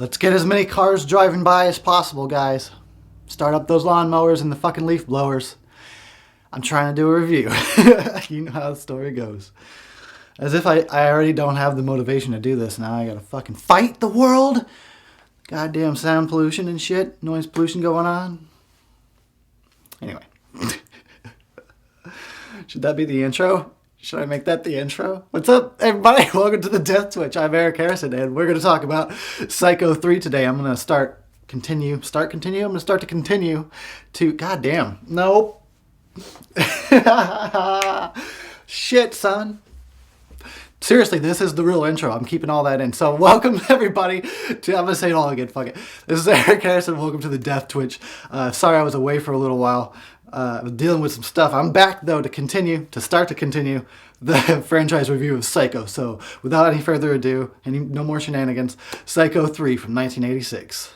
Let's get as many cars driving by as possible, guys. Start up those lawnmowers and the fucking leaf blowers. I'm trying to do a review. You know how the story goes. As if I already don't have the motivation to do this. Now I gotta fucking fight the world. Goddamn sound pollution and shit. Noise pollution going on. Anyway. Should that be the intro? Should I make that the intro? What's up, everybody? Welcome to the Death Twitch. I'm Eric Harrison, and we're going to talk about Psycho 3 today. I'm going to continue. I'm going to start to continue to, goddamn, nope. Shit, son. Seriously, this is the real intro. I'm keeping all that in. So welcome, everybody, to, I'm going to say it all again, fuck it. This is Eric Harrison. Welcome to the Death Twitch. Sorry I was away for a little while. I was dealing with some stuff. I'm back, though, to continue the franchise review of Psycho. So, without any further ado, no more shenanigans, Psycho 3 from 1986.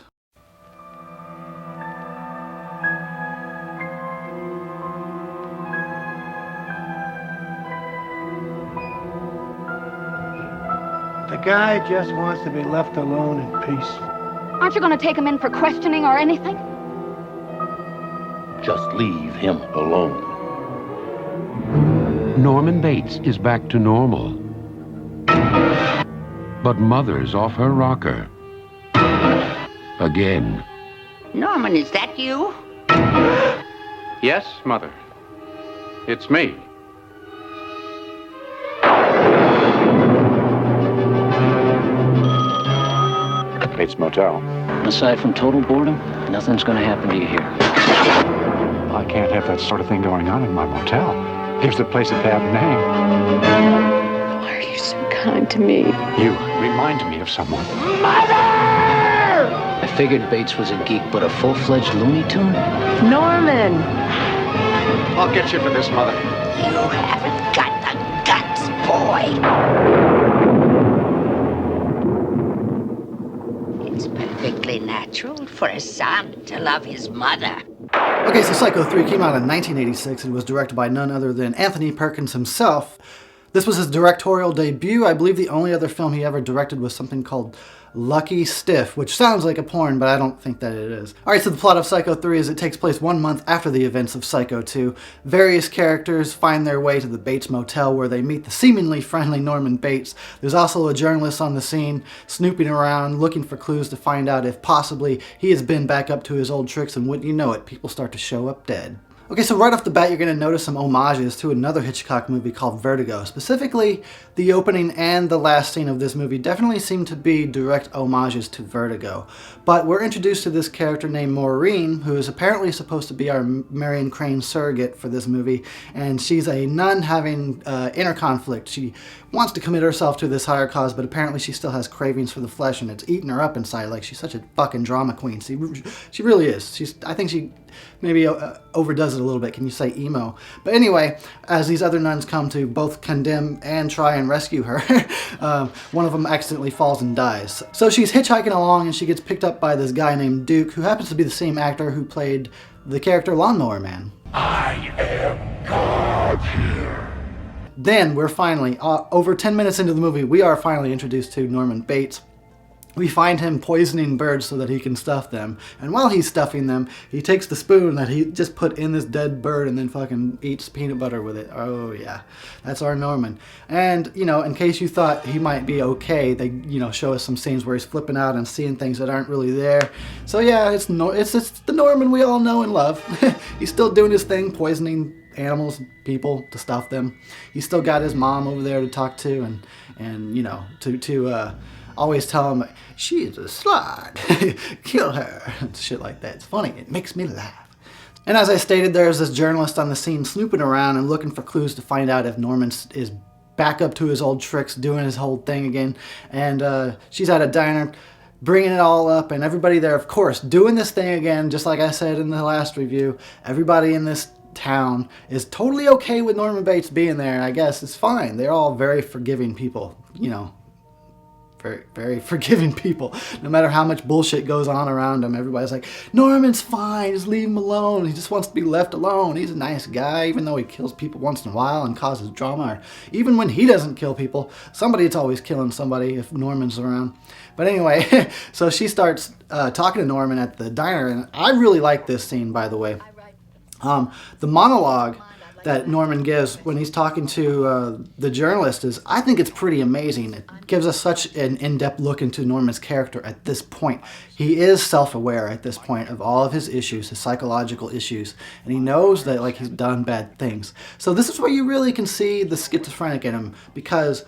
The guy just wants to be left alone in peace. Aren't you going to take him in for questioning or anything? Just leave him alone. Norman Bates is back to normal. But Mother's off her rocker. Again. Norman, is that you? Yes, Mother. It's me. Bates Motel. Aside from total boredom, nothing's gonna happen to you here. I can't have that sort of thing going on in my motel. Gives the place a bad name. Why are you so kind to me? You remind me of someone. I figured Bates was a geek, but a full-fledged Looney Tune? Norman! I'll get you for this, Mother. You haven't got the guts, boy. It's perfectly natural for a son to love his mother. Okay, so Psycho 3 came out in 1986 and was directed by none other than Anthony Perkins himself. This was his directorial debut. I believe the only other film he ever directed was something called Lucky Stiff, which sounds like a porn, but I don't think that it is. Alright, so the plot of Psycho 3 is it takes place 1 month after the events of Psycho 2. Various characters find their way to the Bates Motel where they meet the seemingly friendly Norman Bates. There's also a journalist on the scene snooping around looking for clues to find out if possibly he has been back up to his old tricks, and wouldn't you know it, people start to show up dead. Okay, so right off the bat, you're going to notice some homages to another Hitchcock movie called Vertigo. Specifically, the opening and the last scene of this movie definitely seem to be direct homages to Vertigo. But we're introduced to this character named Maureen, who is apparently supposed to be our Marion Crane surrogate for this movie, and she's a nun having inner conflict. She wants to commit herself to this higher cause, but apparently she still has cravings for the flesh, and it's eating her up inside. Like, she's such a fucking drama queen. She really is. I think she maybe overdoes it a little bit. Can you say emo? But anyway, as these other nuns come to both condemn and try and rescue her, one of them accidentally falls and dies. So she's hitchhiking along and she gets picked up by this guy named Duke, who happens to be the same actor who played the character Lawnmower Man. I am God here. Then we're finally, over 10 minutes into the movie, we are finally introduced to Norman Bates. We find him poisoning birds so that he can stuff them. And while he's stuffing them, he takes the spoon that he just put in this dead bird and then fucking eats peanut butter with it. Oh yeah, that's our Norman. And, you know, in case you thought he might be okay, they, you know, show us some scenes where he's flipping out and seeing things that aren't really there. So yeah, it's the Norman we all know and love. He's still doing his thing, poisoning animals, people, to stuff them. He's still got his mom over there to talk to and you know, to always tell him, she is a slut, kill her, shit like that. It's funny, it makes me laugh. And as I stated, there's this journalist on the scene snooping around and looking for clues to find out if Norman is back up to his old tricks, doing his whole thing again. And she's at a diner, bringing it all up, and everybody there, of course, doing this thing again, just like I said in the last review. Everybody in this town is totally okay with Norman Bates being there, and I guess it's fine. They're all very forgiving people, you know. very, very forgiving people. No matter how much bullshit goes on around him, everybody's like, Norman's fine, just leave him alone. He just wants to be left alone. He's a nice guy, even though he kills people once in a while and causes drama. Or even when he doesn't kill people, somebody's always killing somebody if Norman's around. But anyway, so she starts talking to Norman at the diner, and I really like this scene, by the way. The monologue that Norman gives when he's talking to the journalist I think it's pretty amazing. It gives us such an in-depth look into Norman's character at this point. He is self-aware at this point of all of his issues, his psychological issues, and he knows that like he's done bad things. So this is where you really can see the schizophrenic in him, because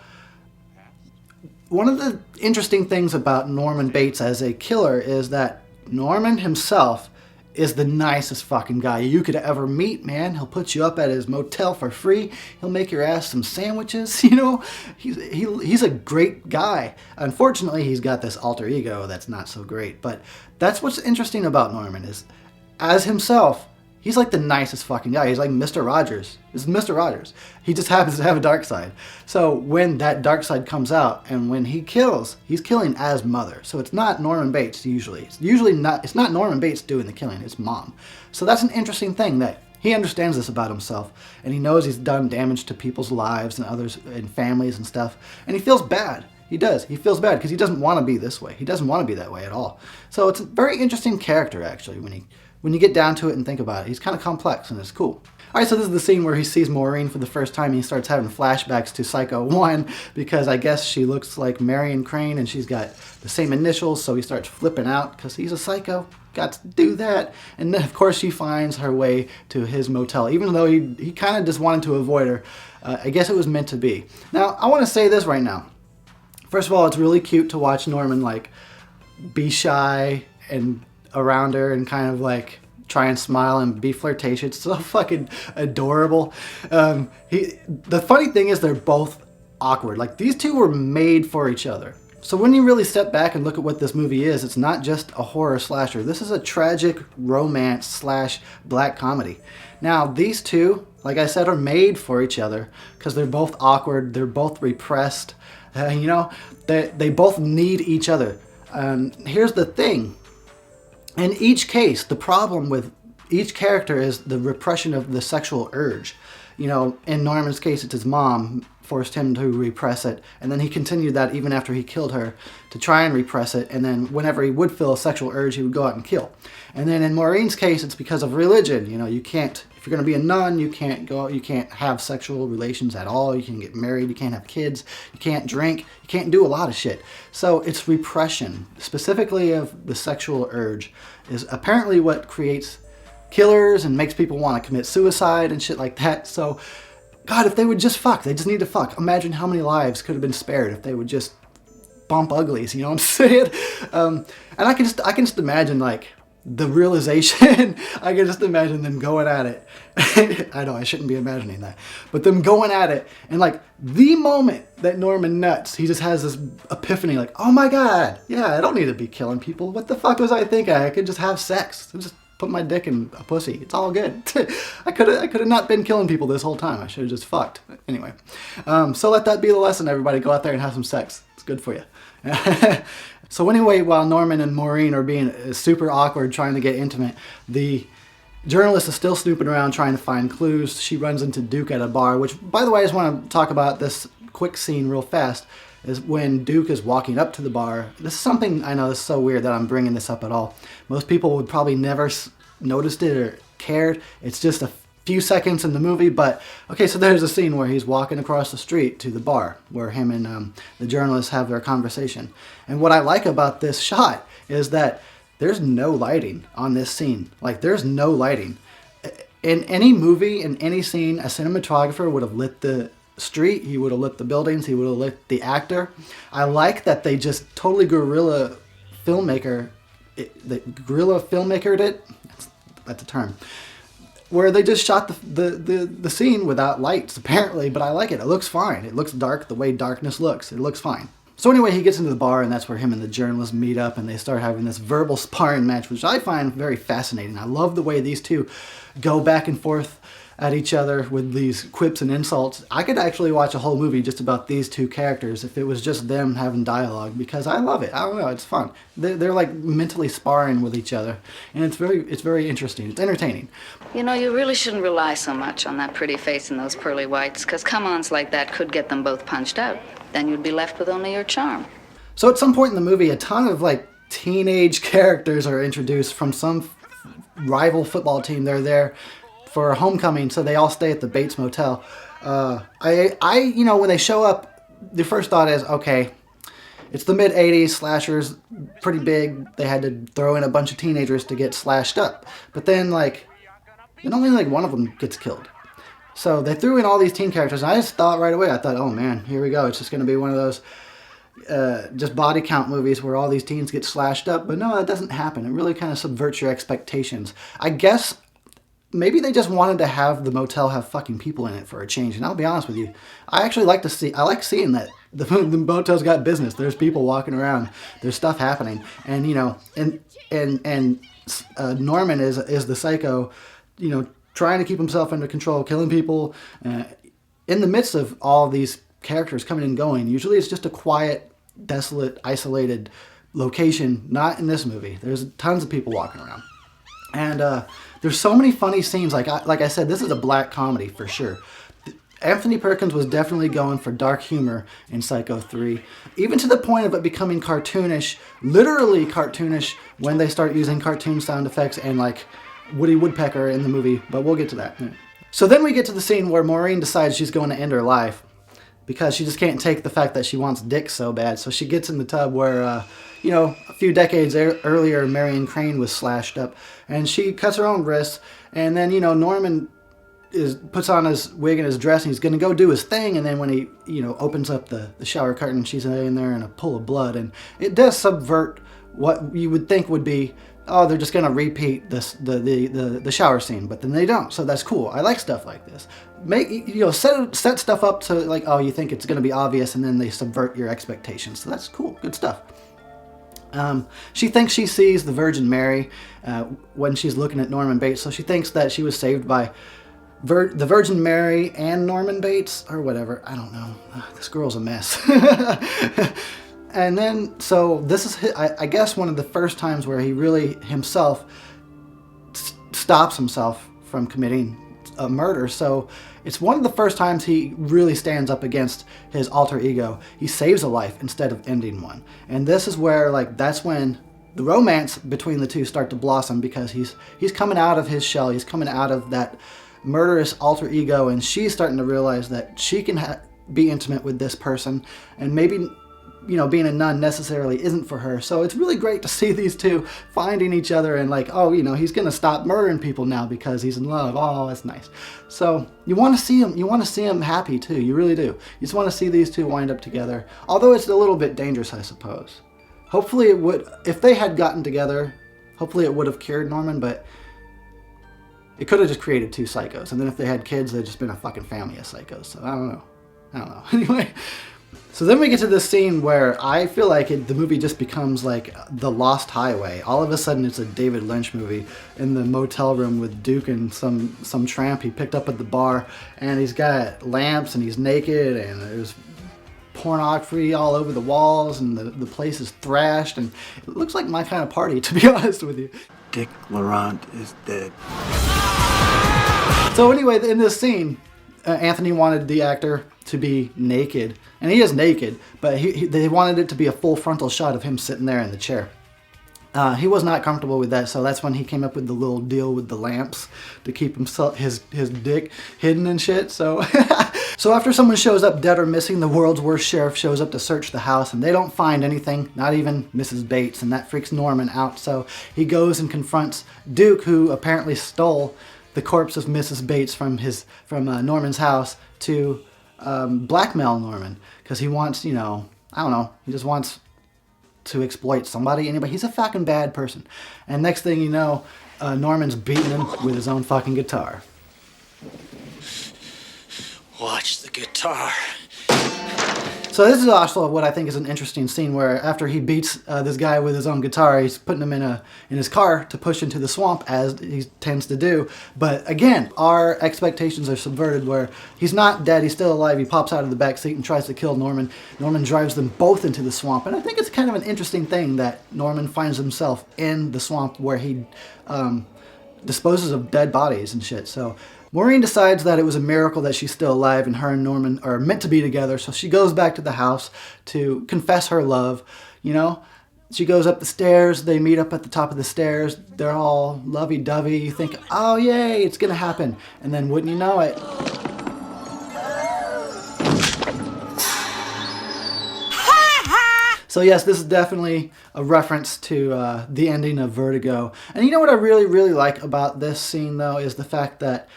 one of the interesting things about Norman Bates as a killer is that Norman himself is the nicest fucking guy you could ever meet, man. He'll put you up at his motel for free. He'll make your ass some sandwiches, you know? He's a great guy. Unfortunately, he's got this alter ego that's not so great. But that's what's interesting about Norman is, as himself, he's like the nicest fucking guy. He's like Mr. Rogers. He's Mr. Rogers. He just happens to have a dark side. So when that dark side comes out and when he kills, he's killing as mother. So it's not Norman Bates usually. It's not Norman Bates doing the killing, it's mom. So that's an interesting thing, that he understands this about himself, and he knows he's done damage to people's lives and others and families and stuff, and he feels bad. He does. He feels bad because he doesn't want to be this way. He doesn't want to be that way at all. So it's a very interesting character, actually, when you get down to it and think about it. He's kind of complex, and it's cool. Alright, so this is the scene where he sees Maureen for the first time, and he starts having flashbacks to Psycho 1, because I guess she looks like Marion Crane, and she's got the same initials, so he starts flipping out, because he's a psycho. Got to do that. And then, of course, she finds her way to his motel, even though he kind of just wanted to avoid her. I guess it was meant to be. Now, I want to say this right now. First of all, it's really cute to watch Norman, like, be shy and around her and kind of like try and smile and be flirtatious. It's so fucking adorable. The funny thing is they're both awkward. Like, these two were made for each other. So when you really step back and look at what this movie is, it's not just a horror slasher. This is a tragic romance slash black comedy. Now, these two, like I said, are made for each other because they're both awkward. They're both repressed. You know, they both need each other. Here's the thing. In each case, the problem with each character is the repression of the sexual urge. You know, in Norman's case, it's his mom forced him to repress it, and then he continued that even after he killed her to try and repress it, and then whenever he would feel a sexual urge, he would go out and kill. And then in Maureen's case, it's because of religion. You know, you can't, if you're going to be a nun, you can't have sexual relations at all, you can't get married, you can't have kids, you can't drink, you can't do a lot of shit. So it's repression, specifically of the sexual urge, is apparently what creates killers and makes people want to commit suicide and shit like that. So, God, if they would just fuck, they just need to fuck. Imagine how many lives could have been spared if they would just bump uglies, you know what I'm saying? And I can just imagine, like, the realization. I can just imagine them going at it. I know I shouldn't be imagining that, but them going at it, and like the moment that Norman nuts, he just has this epiphany, like, oh my God, yeah, I don't need to be killing people. What the fuck was I thinking? I could just have sex. Just put my dick in a pussy. It's all good. I could have not been killing people this whole time. I should have just fucked. Anyway, so let that be the lesson, everybody. Go out there and have some sex. It's good for you. So anyway, while Norman and Maureen are being super awkward trying to get intimate, the journalist is still snooping around trying to find clues. She runs into Duke at a bar, which, by the way, I just want to talk about this quick scene real fast, is when Duke is walking up to the bar. This is something, I know this is so weird that I'm bringing this up at all. Most people would probably never noticed it or cared. It's just a few seconds in the movie, but okay, so there's a scene where he's walking across the street to the bar where him and the journalist have their conversation. And what I like about this shot is that there's no lighting on this scene. Like, there's no lighting. In any movie, in any scene, a cinematographer would have lit the street, he would have lit the buildings, he would have lit the actor. I like that they just totally guerrilla filmmakered it. That's a term. Where they just shot the scene without lights, apparently, but I like it. It looks fine. It looks dark the way darkness looks. It looks fine. So anyway, he gets into the bar, and that's where him and the journalist meet up, and they start having this verbal sparring match, which I find very fascinating. I love the way these two go back and forth. at each other with these quips and insults. I could actually watch a whole movie just about these two characters if it was just them having dialogue, because I love it. I don't know, it's fun. They're like mentally sparring with each other, and it's very interesting. It's entertaining. You know, you really shouldn't rely so much on that pretty face and those pearly whites, because come-ons like that could get them both punched out. Then you'd be left with only your charm. So at some point in the movie, a ton of like teenage characters are introduced from some rival football team. They're there for homecoming, so they all stay at the Bates Motel. You know, when they show up, the first thought is, okay, it's the mid-'80s, slashers, pretty big. They had to throw in a bunch of teenagers to get slashed up. But then, like, and only like one of them gets killed. So they threw in all these teen characters, and I just thought right away, I thought, oh man, here we go. It's just going to be one of those just body count movies where all these teens get slashed up. But no, that doesn't happen. It really kind of subverts your expectations. I guess maybe they just wanted to have the motel have fucking people in it for a change. And I'll be honest with you, I actually like seeing that the motel's got business. There's people walking around. There's stuff happening. And, you know, and Norman is the psycho, you know, trying to keep himself under control, killing people. In the midst of all these characters coming and going, usually it's just a quiet, desolate, isolated location. Not in this movie. There's tons of people walking around. And there's so many funny scenes. Like I said, this is a black comedy for sure. Anthony Perkins was definitely going for dark humor in Psycho 3, even to the point of it becoming cartoonish, literally cartoonish, when they start using cartoon sound effects and like Woody Woodpecker in the movie, but we'll get to that. So then we get to the scene where Maureen decides she's going to end her life because she just can't take the fact that she wants dick so bad. So she gets in the tub where, you know, a few decades earlier, Marion Crane was slashed up, and she cuts her own wrists, and then, you know, Norman puts on his wig and his dress, and he's going to go do his thing, and then when he, you know, opens up the shower curtain, she's in there in a pool of blood, and it does subvert what you would think would be, oh, they're just going to repeat the shower scene, but then they don't, so that's cool. I like stuff like this. Set stuff up so, like, oh, you think it's going to be obvious, and then they subvert your expectations, so that's cool, good stuff. She thinks she sees the Virgin Mary when she's looking at Norman Bates, so she thinks that she was saved by the Virgin Mary and Norman Bates, or whatever. I don't know. This girl's a mess. And then, so this is, I guess, one of the first times where he really himself stops himself from committing a murder. So it's one of the first times he really stands up against his alter ego. He saves a life instead of ending one. And this is where, like, that's when the romance between the two start to blossom, because he's coming out of his shell. He's coming out of that murderous alter ego, and she's starting to realize that she can be intimate with this person, and maybe, you know, being a nun necessarily isn't for her. So it's really great to see these two finding each other and like, oh, you know, he's gonna stop murdering people now because he's in love. Oh, that's nice. So you want to see him happy too. You really do. You just want to see these two wind up together, although it's a little bit dangerous, I suppose. Hopefully it would, if they had gotten together, hopefully it would have cured Norman, but it could have just created two psychos, and then if they had kids, they'd just been a fucking family of psychos. So I don't know. Anyway, so then we get to this scene where I feel like the movie just becomes like the Lost Highway. All of a sudden, it's a David Lynch movie in the motel room with Duke and some tramp he picked up at the bar, and he's got lamps and he's naked and there's pornography all over the walls, and the place is thrashed, and it looks like my kind of party, to be honest with you. Dick Laurent is dead. So anyway, in this scene, Anthony wanted the actor to be naked, and he is naked, but they wanted it to be a full frontal shot of him sitting there in the chair. He was not comfortable with that, so that's when he came up with the little deal with the lamps to keep his dick hidden and shit. So, so after someone shows up dead or missing, the world's worst sheriff shows up to search the house, and they don't find anything, not even Mrs. Bates, and that freaks Norman out. So he goes and confronts Duke, who apparently stole the corpse of Mrs. Bates from Norman's house to blackmail Norman, because he wants, you know, I don't know, he just wants to exploit somebody, anybody. He's a fucking bad person. And next thing you know, Norman's beating him with his own fucking guitar. Watch the guitar. So this is also what I think is an interesting scene where after he beats this guy with his own guitar, he's putting him in his car to push into the swamp, as he tends to do. But again, our expectations are subverted where he's not dead, he's still alive. He pops out of the back seat and tries to kill Norman. Norman drives them both into the swamp. And I think it's kind of an interesting thing that Norman finds himself in the swamp where he disposes of dead bodies and shit. So Maureen decides that it was a miracle that she's still alive and her and Norman are meant to be together. So she goes back to the house to confess her love. You know, she goes up the stairs. They meet up at the top of the stairs. They're all lovey-dovey. You think, oh, yay, it's going to happen. And then wouldn't you know it, so yes, this is definitely a reference to the ending of Vertigo. And you know what I really, really like about this scene, though, is the fact that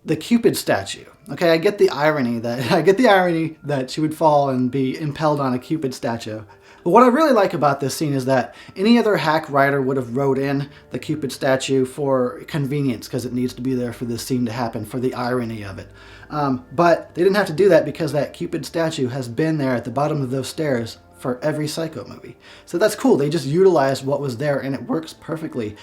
the Cupid statue. Okay, I get the irony that she would fall and be impaled on a Cupid statue. But what I really like about this scene is that any other hack writer would have wrote in the Cupid statue for convenience, because it needs to be there for this scene to happen, for the irony of it. But they didn't have to do that because that Cupid statue has been there at the bottom of those stairs for every Psycho movie. So that's cool. They just utilized what was there and it works perfectly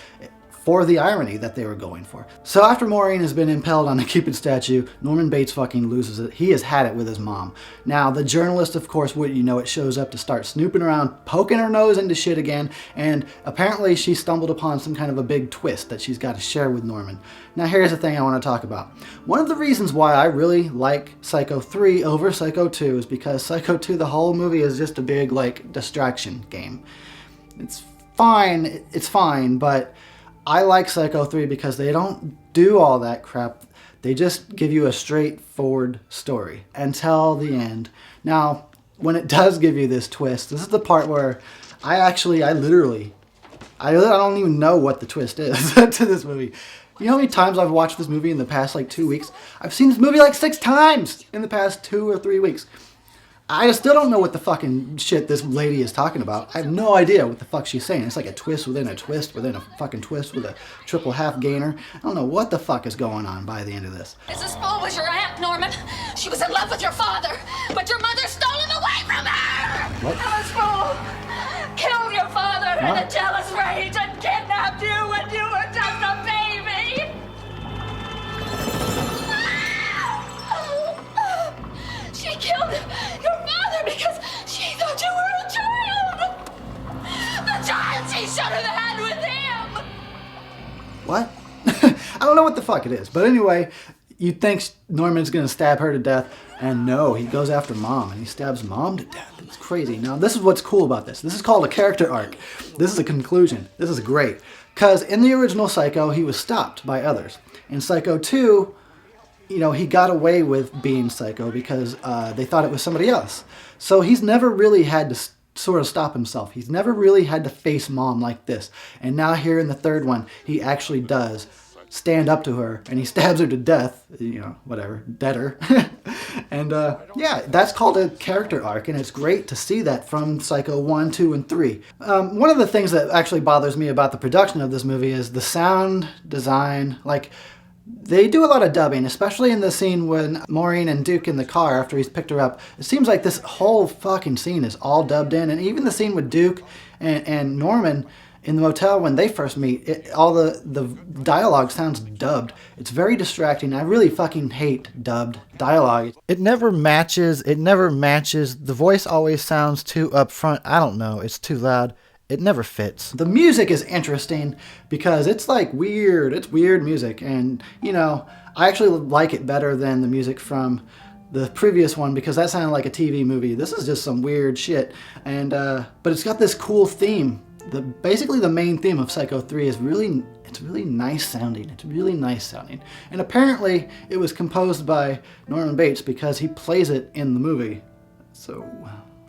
for the irony that they were going for. So after Maureen has been impaled on the Cupid statue, Norman Bates fucking loses it. He has had it with his mom. Now, the journalist, of course, wouldn't you know it, shows up to start snooping around, poking her nose into shit again, and apparently she stumbled upon some kind of a big twist that she's got to share with Norman. Now, here's the thing I want to talk about. One of the reasons why I really like Psycho 3 over Psycho 2 is because Psycho 2, the whole movie is just a big, like, distraction game. It's fine, but I like Psycho 3 because they don't do all that crap. They just give you a straightforward story until the end. Now, when it does give you this twist, this is the part where I don't even know what the twist is to this movie. You know how many times I've watched this movie in the past, like, 2 weeks? I've seen this movie like 6 times in the past 2 or 3 weeks. I still don't know what the fucking shit this lady is talking about. I have no idea what the fuck she's saying. It's like a twist within a twist within a fucking twist with a triple half gainer. I don't know what the fuck is going on by the end of this. Mrs. Spool was your aunt, Norman. She was in love with your father, but your mother stole him away from her! What? Emma Spool killed your father in a jealous rage and kidnapped you when you were just a baby! She killed your father because she thought you were a child! The child she should have had with him! What? I don't know what the fuck it is. But anyway, you'd think Norman's gonna stab her to death, and no, he goes after Mom, and he stabs Mom to death. It's crazy. Now, this is what's cool about this. This is called a character arc. This is a conclusion. This is great. Because in the original Psycho, he was stopped by others. In Psycho 2, you know, he got away with being Psycho because they thought it was somebody else. So he's never really had to sort of stop himself. He's never really had to face Mom like this. And now here in the third one, he actually does stand up to her and he stabs her to death, you know, whatever, deader. And yeah, that's called a character arc, and it's great to see that from Psycho 1, 2, and 3. One of the things that actually bothers me about the production of this movie is the sound design. Like, they do a lot of dubbing, especially in the scene when Maureen and Duke in the car after he's picked her up. It seems like this whole fucking scene is all dubbed in, and even the scene with Duke and Norman in the motel when they first meet, all the dialogue sounds dubbed. It's very distracting. I really fucking hate dubbed dialogue. It never matches. The voice always sounds too upfront. I don't know. It's too loud. It never fits. The music is interesting because it's like weird. It's weird music. And, you know, I actually like it better than the music from the previous one because that sounded like a TV movie. This is just some weird shit. And, but it's got this cool theme. Basically the main theme of Psycho 3 is really nice sounding. It's really nice sounding. And apparently it was composed by Norman Bates because he plays it in the movie. So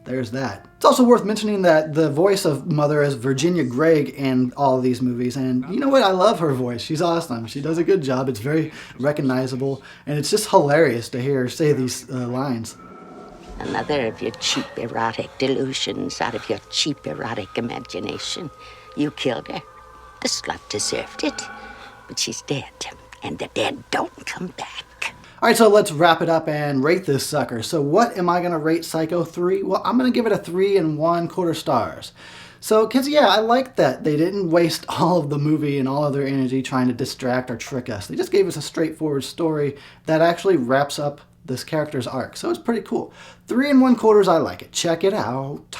there's that. It's also worth mentioning that the voice of Mother is Virginia Gregg in all of these movies. And you know what? I love her voice. She's awesome. She does a good job. It's very recognizable. And it's just hilarious to hear her say these lines. Another of your cheap erotic delusions out of your cheap erotic imagination. You killed her. The slut deserved it. But she's dead. And the dead don't come back. Alright, so let's wrap it up and rate this sucker. So what am I going to rate Psycho 3? Well, I'm going to give it a 3 1/4 stars. So, because yeah, I like that they didn't waste all of the movie and all of their energy trying to distract or trick us. They just gave us a straightforward story that actually wraps up this character's arc. So it's pretty cool. 3 1/4, I like it. Check it out.